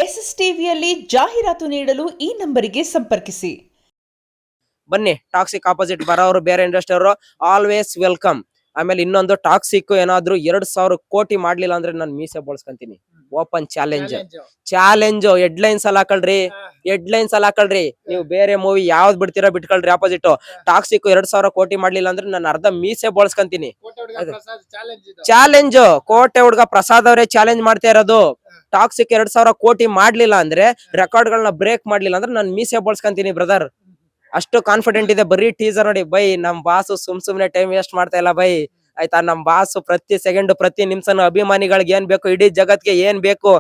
S S ಟಿವಿಯಲ್ಲಿ ಜಾಹೀರಾತು ನೀಡಲು ಈ ನಂಬರಿಗೆ ಸಂಪರ್ಕಿಸಿ. ಬನ್ನಿ, ಟಾಕ್ಸಿಕ್ ಆಪೋಸಿಟ್ ಬರೋರು ಬೇರೆ ಇಂಡಸ್ಟ್ರಿ ಅವರು ಆಲ್ವೇಸ್ ವೆಲ್ಕಮ್. ಆಮೇಲೆ ಇನ್ನೊಂದು ಟಾಕ್ಸಿಕ್ ಏನಾದ್ರು 2,000 ಕೋಟಿ ಮಾಡ್ಲಿಲ್ಲ ಅಂದ್ರೆ ನಾನು ಮೀಸೆ ಬೋಳ್ಸ್ಕೊಂತೀನಿ. ಓಪನ್ ಚಾಲೆಂಜ್ ಹೆಡ್ಲೈನ್ಸ್ ಅಲ್ಲಿ ಹಾಕಳ್ರಿ. ನೀವು ಬೇರೆ ಮೂವಿ ಯಾವ್ದು ಬಿಡ್ತೀರಾ ಬಿಟ್ಕೊಳ್ರಿ. ಆಪೋಸಿಟ್ ಟಾಕ್ಸಿಕ್ 2,000 ಕೋಟಿ ಮಾಡ್ಲಿಲ್ಲ ಅಂದ್ರೆ ನಾನು ಅರ್ಧ ಮೀಸೆ ಬೋಳ್ಸ್ಕೊಂತೀನಿ. ಚಾಲೆಂಜ್ ಕೋಟೆ ಹುಡ್ಗ ಪ್ರಸಾದ್ ಅವರೇ ಚಾಲೆಂಜ್ ಮಾಡ್ತಾ ಇರೋದು. ಟಾಕ್ಸಿಕ್ 2,000 ಕೋಟಿ ಮಾಡ್ಲಿಲ್ಲ ಅಂದ್ರೆ, ರೆಕಾರ್ಡ್ ಗಳನ್ನ ಬ್ರೇಕ್ ಮಾಡ್ಲಿಲ್ಲ ಅಂದ್ರೆ ನಾನು ಮೀಸೆ ಬೋಳ್ಸ್ಕೊಂತೀನಿ ಬ್ರದರ್. ಅಷ್ಟು ಕಾನ್ಫಿಡೆಂಟ್ ಇದೆ. ಬರೀ ಟೀಸರ್ ನೋಡಿ ಬೈ. ನಮ್ ಬಾಸು ಸುಮ್ನೆ ಟೈಮ್ ವೇಸ್ಟ್ ಮಾಡ್ತಾ ಇಲ್ಲ ಬೈ. ಆಯ್ತಾ, ನಮ್ ಬಾಸು ಪ್ರತಿ ಸೆಕೆಂಡ್ ಪ್ರತಿ ನಿಮಿಷನು ಅಭಿಮಾನಿಗಳಿಗೆ ಏನ್ ಬೇಕು, ಇಡೀ ಜಗತ್ಗೆ ಏನ್ ಬೇಕು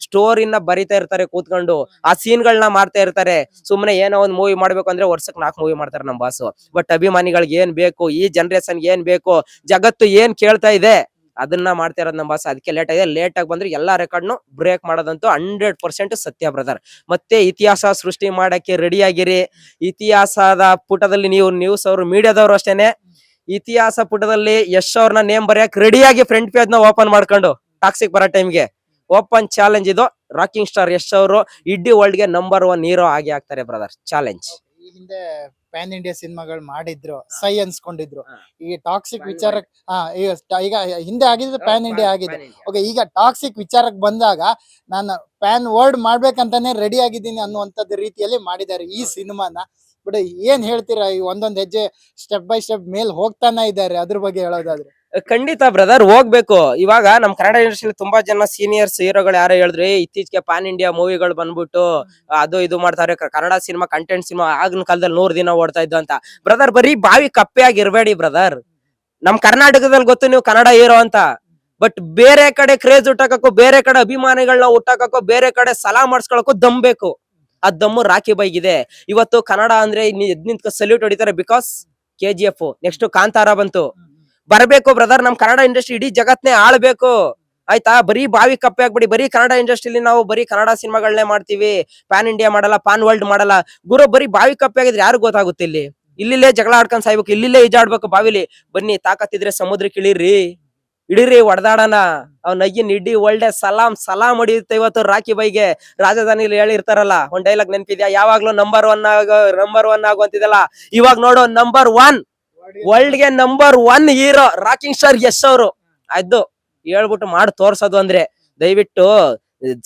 ಸ್ಟೋರಿನ ಬರಿತಾ ಇರ್ತಾರೆ ಕೂತ್ಕೊಂಡು. ಆ ಸೀನ್ ಗಳನ್ನ ಮಾಡ್ತಾ ಇರ್ತಾರೆ. ಸುಮ್ನೆ ಏನೋ ಒಂದ್ ಮೂವಿ ಮಾಡ್ಬೇಕು ಅಂದ್ರೆ ವರ್ಷಕ್ಕೆ 4 ಮೂವಿ ಮಾಡ್ತಾರೆ ನಮ್ ಬಾಸು. ಬಟ್ ಅಭಿಮಾನಿಗಳಿಗೆ ಏನ್ ಬೇಕು, ಈ ಜನರೇಷನ್ ಏನ್ ಬೇಕು, ಜಗತ್ತು ಏನ್ ಕೇಳ್ತಾ ಇದೆ ಅದನ್ನ ಮಾಡ್ತಾ ಇರೋದು ನಮ್ ಬಾಸ್. ಅದಕ್ಕೆ ಲೇಟ್ ಆಗಿದೆ. ಲೇಟ್ ಆಗಿ ಬಂದ್ರೆ ಎಲ್ಲಾ ರೆಕಾರ್ಡ್ನು ಬ್ರೇಕ್ ಮಾಡೋದಂತೂ 100% ಸತ್ಯ ಬ್ರದರ್. ಮತ್ತೆ ಇತಿಹಾಸ ಸೃಷ್ಟಿ ಮಾಡಕ್ಕೆ ರೆಡಿ ಆಗಿರಿ. ಇತಿಹಾಸದ ಪುಟದಲ್ಲಿ ನೀವು ನ್ಯೂಸ್ ಅವರು ಮೀಡಿಯಾದವರು ಅಷ್ಟೇನೆ ಇತಿಹಾಸ ಪುಟದಲ್ಲಿ ಯಶ್ ಅವ್ರನ್ನ ನೇಮ್ ಬರೆಯಕ್ ರೆಡಿಯಾಗಿ ಫ್ರಂಟ್ ಪೇಜ್ ನ ಓಪನ್ ಮಾಡ್ಕೊಂಡು ಟಾಕ್ಸಿಕ್ ಬರೋ ಟೈಮ್ಗೆ ಓಪನ್ ಚಾಲೆಂಜ್ ಇದು. ರಾಕಿಂಗ್ ಸ್ಟಾರ್ ಯಶ್ ಅವರು ಇಡೀ ವರ್ಲ್ಡ್ ಗೆ ನಂಬರ್ 1 ಹೀರೋ ಆಗಿ ಆಗ್ತಾರೆ ಬ್ರದರ್. ಚಾಲೆಂಜ್. ಈ ಹಿಂದೆ ಪ್ಯಾನ್ ಇಂಡಿಯಾ ಸಿನಿಮಾಗಳು ಮಾಡಿದ್ರು, ಸೈ ಅನ್ಸ್ಕೊಂಡಿದ್ರು. ಈ ಟಾಕ್ಸಿಕ್ ವಿಚಾರಕ್ಕೆ ಈಗ ಹಿಂದೆ ಆಗಿದ್ದು ಪ್ಯಾನ್ ಇಂಡಿಯಾ ಆಗಿದೆ. ಓಕೆ, ಈಗ ಟಾಕ್ಸಿಕ್ ವಿಚಾರಕ್ಕೆ ಬಂದಾಗ ನಾನು ಪ್ಯಾನ್ ವರ್ಲ್ಡ್ ಮಾಡ್ಬೇಕಂತಾನೆ ರೆಡಿ ಆಗಿದ್ದೀನಿ ಅನ್ನುವಂಥದ್ದು ರೀತಿಯಲ್ಲಿ ಮಾಡಿದ್ದಾರೆ ಈ ಸಿನಿಮಾನ. ಬಟ್ ಏನ್ ಹೇಳ್ತೀರಾ, ಈ ಒಂದೊಂದ್ ಹೆಜ್ಜೆ ಸ್ಟೆಪ್ ಬೈ ಸ್ಟೆಪ್ ಮೇಲ್ ಹೋಗ್ತಾನೆ ಇದ್ದಾರೆ, ಅದ್ರ ಬಗ್ಗೆ ಹೇಳೋದಾದ್ರೆ? ಖಂಡಿತ ಬ್ರದರ್, ಹೋಗ್ಬೇಕು. ಇವಾಗ ನಮ್ ಕನ್ನಡ ಇಂಡಸ್ಟ್ರಿಯಲ್ಲಿ ತುಂಬಾ ಜನ ಸೀನಿಯರ್ಸ್ ಹೀರೋಗಳು ಯಾರೋ ಹೇಳಿದ್ರಿ, ಇತ್ತೀಚೆಗೆ ಪ್ಯಾನ್ ಇಂಡಿಯಾ ಮೂವಿಗಳು ಬಂದ್ಬಿಟ್ಟು ಅದು ಇದು ಮಾಡ್ತಾರೆ, ಕನ್ನಡ ಸಿನಿಮಾ ಕಂಟೆಂಟ್ ಸಿನಿಮಾ ಆಗಿನ ಕಾಲದಲ್ಲಿ 100 ದಿನ ಓಡ್ತಾ ಇದ್ದು ಅಂತ. ಬ್ರದರ್, ಬರೀ ಬಾವಿ ಕಪ್ಪೆ ಆಗಿರ್ಬೇಡಿ ಬ್ರದರ್. ನಮ್ ಕರ್ನಾಟಕದಲ್ಲಿ ಗೊತ್ತು ನೀವು ಕನ್ನಡ ಹೀರೋ ಅಂತ. ಬಟ್ ಬೇರೆ ಕಡೆ ಕ್ರೇಜ್ ಹುಟ್ಟಾಕಕ್ಕೂ, ಬೇರೆ ಕಡೆ ಅಭಿಮಾನಿಗಳನ್ನ ಹುಟ್ಟಾಕಕ್ಕೂ, ಬೇರೆ ಕಡೆ ಸಲಾ ಮಾಡಿಸ್ಕೊಳಕ್ಕೂ ದಮ್ ಬೇಕು. ಆ ದಮ್ಮು ರಾಕಿ ಬೈಗಿದೆ. ಇವತ್ತು ಕನ್ನಡ ಅಂದ್ರೆ ನಿಂತ್ಕ ಸಲ್ಯೂಟ್ ಹೊಡಿತಾರೆ. ಬಿಕಾಸ್ KGF, ನೆಕ್ಸ್ಟ್ ಕಾಂತಾರ ಬಂತು. ಬರ್ಬೇಕು ಬ್ರದರ್, ನಮ್ ಕನ್ನಡ ಇಂಡಸ್ಟ್ರಿ ಇಡೀ ಜಗತ್ನೇ ಆಳ್ಬೇಕು. ಆಯ್ತಾ, ಬರೀ ಬಾವಿ ಕಪ್ಪೆ ಆಗ್ಬಿಡಿ. ಬರೀ ಕನ್ನಡ ಇಂಡಸ್ಟ್ರಿಲಿ ನಾವು ಬರೀ ಕನ್ನಡ ಸಿನಿಮಾಗಳನ್ನೇ ಮಾಡ್ತೀವಿ, ಪ್ಯಾನ್ ಇಂಡಿಯಾ ಮಾಡಲ್ಲ, ಪ್ಯಾನ್ ವರ್ಲ್ಡ್ ಮಾಡಲ್ಲ. ಗುರು, ಬರೀ ಬಾವಿ ಕಪ್ಪೆ ಆಗಿದ್ರೆ ಯಾರು ಗೊತ್ತಾಗುತ್ತೆ? ಇಲ್ಲಿಲ್ಲೇ ಜಗಳ ಆಡ್ಕೊಂಡ್ ಸಾಯ್ಬೇಕು, ಇಲ್ಲಿಲ್ಲೇ ಈಜಾಡ್ಬೇಕು ಬಾವಿಲಿ. ಬನ್ನಿ, ತಾಕತ್ತಿದ್ರೆ ಸಮುದ್ರಕ್ಕೆ ಇಳಿರಿ ಹೊಡೆದಾಡೋಣ. ಅವ್ನ ನಯ್ಯನ್ ಇಡೀ ಒಳ್ಳೆ ಸಲಾಂ ಹೊಡಿಯುತ್ತೆ ಇವತ್ತು ರಾಕಿ ಬೈಗೆ. ರಾಜಧಾನಿಲಿ ಹೇಳಿರ್ತಾರಲ್ಲ ಒಂದ್ ಡೈಲಾಗ್ ನೆನಪಿದ್ಯಾ? ಯಾವಾಗ್ಲೂ ನಂಬರ್ 1 ಆಗುವಂತಿದಲ್ಲ. ಇವಾಗ ನೋಡು, ನಂಬರ್ 1 ವರ್ಲ್ಡ್ ಗೆ number 1 hero rocking star Yash ಅವರು. ಅದು ಹೇಳ್ಬಿಟ್ಟು ಮಾಡಿ ತೋರ್ಸೋದು ಅಂದ್ರೆ ದಯವಿಟ್ಟು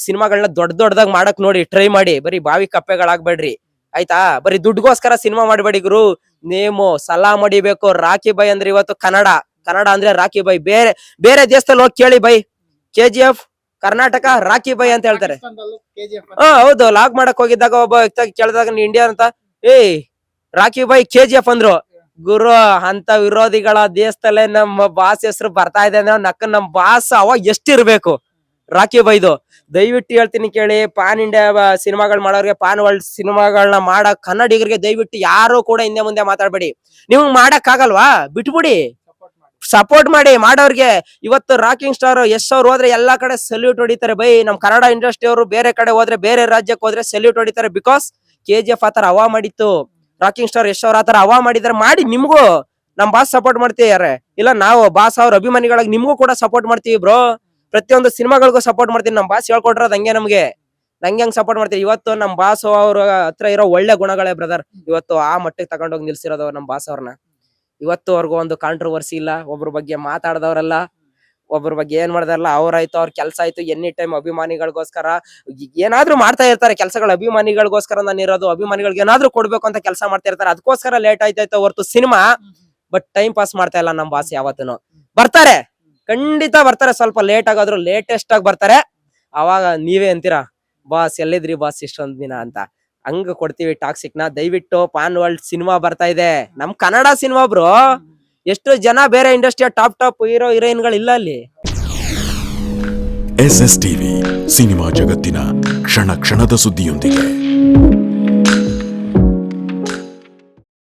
ಸಿನಿಮಾಗಳನ್ನ ದೊಡ್ಡದಾಗ್ ಮಾಡಕ್ ನೋಡಿ, ಟ್ರೈ ಮಾಡಿ. ಬರೀ ಬಾವಿ ಕಪ್ಪೆಗಳಾಗ್ಬೇಡ್ರಿ ಆಯ್ತಾ. ಬರೀ ದುಡ್ಗೋಸ್ಕರ ಸಿನಿಮಾ ಮಾಡ್ಬೇಡಿ ಗುರು. ನೇಮು ಸಲಾಂ ಹೊಡಿಬೇಕು. ರಾಕಿ ಬೈ ಅಂದ್ರೆ ಇವತ್ತು ಕನ್ನಡ ಅಂದ್ರೆ ರಾಕಿ ಬೈ. ಬೇರೆ ದೇಶದಲ್ಲಿ ಹೋಗಿ ಕೇಳಿ ಬೈ, KGF ಕರ್ನಾಟಕ ರಾಕಿ ಬೈ ಅಂತ ಹೇಳ್ತಾರೆ. ಹೌದು, ಲಾಗ್ ಮಾಡಕ್ ಹೋಗಿದ್ದಾಗ ಒಬ್ಬ ವ್ಯಕ್ತಿ ಕೇಳಿದಾಗ ಇಂಡಿಯಾ ಅಂತ, ರಾಕಿ ಬೈ KGF ಅಂದ್ರು. ಗುರು, ಅಂತ ವಿರೋಧಿಗಳ ದೇಶದಲ್ಲೇ ನಮ್ಮ ಬಾಸ್ ಹೆಸರು ಬರ್ತಾ ಇದೆ ಅಂದ್ರೆ ನಮ್ ಬಾಸ್ ಅವಾಗ ಎಷ್ಟಿರ್ಬೇಕು ರಾಕಿ ಬೈದು. ದಯವಿಟ್ಟು ಹೇಳ್ತೀನಿ ಕೇಳಿ, ಪ್ಯಾನ್ ಇಂಡಿಯಾ ಸಿನಿಮಾಗಳು ಮಾಡೋರಿಗೆ, ಪ್ಯಾನ್ ವರ್ಲ್ಡ್ ಸಿನಿಮಾಗಳನ್ನ ಮಾಡಕ್ ಕನ್ನಡಿಗರಿಗೆ ದಯವಿಟ್ಟು ಯಾರು ಕೂಡ ಹಿಂದೆ ಮುಂದೆ ಮಾತಾಡ್ಬೇಡಿ. ನೀವು ಮಾಡಕ್ ಆಗಲ್ವಾ? ಬಿಟ್ಬಿಡಿ, ಸಪೋರ್ಟ್ ಮಾಡಿ ಮಾಡೋರ್ಗೆ. ಇವತ್ತು ರಾಕಿಂಗ್ ಸ್ಟಾರ್ ಯಶ್ ಅವ್ರು ಹೋದ್ರೆ ಎಲ್ಲಾ ಕಡೆ ಸಲ್ಯೂಟ್ ಹೊಡಿತಾರೆ ಬೈ. ನಮ್ ಕನ್ನಡ ಇಂಡಸ್ಟ್ರಿ ಅವರು ಬೇರೆ ಕಡೆ ಹೋದ್ರೆ, ಬೇರೆ ರಾಜ್ಯಕ್ಕೆ ಹೋದ್ರೆ ಸಲ್ಯೂಟ್ ಹೊಡಿತಾರೆ. ಬಿಕಾಸ್ KGF ಆತರ ಹವಾ ಮಾಡಿತ್ತು, ರಾಕಿಂಗ್ ಸ್ಟಾರ್ ಯಶ್ ಅವ್ರ ಆತರ ಹವಾ ಮಾಡಿದಾರೆ. ಮಾಡಿ, ನಿಮ್ಗೂ ನಮ್ ಬಾಸ್ ಸಪೋರ್ಟ್ ಮಾಡ್ತೀಯಾರೆ ಇಲ್ಲ, ನಾವು ಬಾಸ್ ಅವ್ರ ಅಭಿಮಾನಿಗಳಾಗಿ ನಿಮ್ಗೂ ಕೂಡ ಸಪೋರ್ಟ್ ಮಾಡ್ತೀವಿ ಬ್ರೋ. ಪ್ರತಿಯೊಂದು ಸಿನಿಮಾಗಳಿಗೂ ಸಪೋರ್ಟ್ ಮಾಡ್ತೀವಿ. ನಮ್ ಬಾಸ್ ಹೇಳ್ಕೊಟ್ರದ ಹಂಗೆ ನಂಗೆ ಹೆಂಗ್ ಸಪೋರ್ಟ್ ಮಾಡ್ತೀವಿ. ಇವತ್ತು ನಮ್ ಬಾಸ್ ಅವ್ರ ಹತ್ರ ಇರೋ ಒಳ್ಳೆ ಗುಣಗಳೇ ಬ್ರದರ್ ಇವತ್ತು ಆ ಮಟ್ಟಿಗೆ ತಗೊಂಡೋಗಿ ನಿಲ್ಸಿರೋದು ನಮ್ ಬಾಸ್ ಅವ್ರನ್ನ. ಇವತ್ತುವರೆಗೂ ಒಂದು ಕಾಂಟ್ರವರ್ಸಿ ಇಲ್ಲ, ಒಬ್ರ ಬಗ್ಗೆ ಮಾತಾಡದವ್ರಲ್ಲ, ಒಬ್ರ ಬಗ್ಗೆ ಏನ್ ಮಾಡ್ದಾರಲ್ಲ. ಅವ್ರಾಯ್ತು, ಅವ್ರ ಕೆಲ್ಸ ಆಯ್ತು. ಎನಿ ಟೈಮ್ ಅಭಿಮಾನಿಗಳಿಗೋಸ್ಕರ ಏನಾದ್ರು ಮಾಡ್ತಾ ಇರ್ತಾರೆ ಕೆಲಸಗಳು. ಅಭಿಮಾನಿಗಳಿಗೋಸ್ಕರ ನಾನು ಇರೋದು, ಅಭಿಮಾನಿಗಳಿಗೆ ಏನಾದ್ರು ಕೊಡ್ಬೇಕು ಅಂತ ಕೆಲಸ ಮಾಡ್ತಾ ಇರ್ತಾರೆ. ಅದಕ್ಕೋಸ್ಕರ ಲೇಟ್ ಆಯ್ತಾಯ್ತು ಹೊರ್ತು ಸಿನಿಮಾ. ಬಟ್ ಟೈಮ್ ಪಾಸ್ ಮಾಡ್ತಾ ಇಲ್ಲ ನಮ್ ಬಾಸ್ ಯಾವತ್ತೂ. ಬರ್ತಾರೆ, ಖಂಡಿತ ಬರ್ತಾರೆ. ಸ್ವಲ್ಪ ಲೇಟ್ ಆಗಾದ್ರು ಲೇಟೆಸ್ಟ್ ಆಗಿ ಬರ್ತಾರೆ. ಅವಾಗ ನೀವೇ ಅಂತೀರಾ, ಬಾಸ್ ಎಲ್ಲಿದ್ರಿ ಬಾಸ್ ಇಷ್ಟೊಂದ್ ದಿನ ಅಂತ. ಹಂಗ ಕೊಡ್ತೀವಿ ಟಾಕ್ಸಿಕ್ ನ. ದಯವಿಟ್ಟು ಪ್ಯಾನ್ ವರ್ಲ್ಡ್ ಸಿನಿಮಾ ಬರ್ತಾ ಇದೆ, ನಮ್ ಕನ್ನಡ ಸಿನಿಮಾ ಬ್ರೋ. ಎಷ್ಟು ಜನ ಬೇರೆ ಇಂಡಸ್ಟ್ರಿಯ ಟಾಪ್ ಹೀರೋ ಹೀರೋಯಿನ್ಗಳು ಇಲ್ಲ ಅಲ್ಲಿ. SS TV ಸಿನಿಮಾ ಜಗತ್ತಿನ ಕ್ಷಣ ಕ್ಷಣದ ಸುದ್ದಿಯೊಂದಿಗೆ.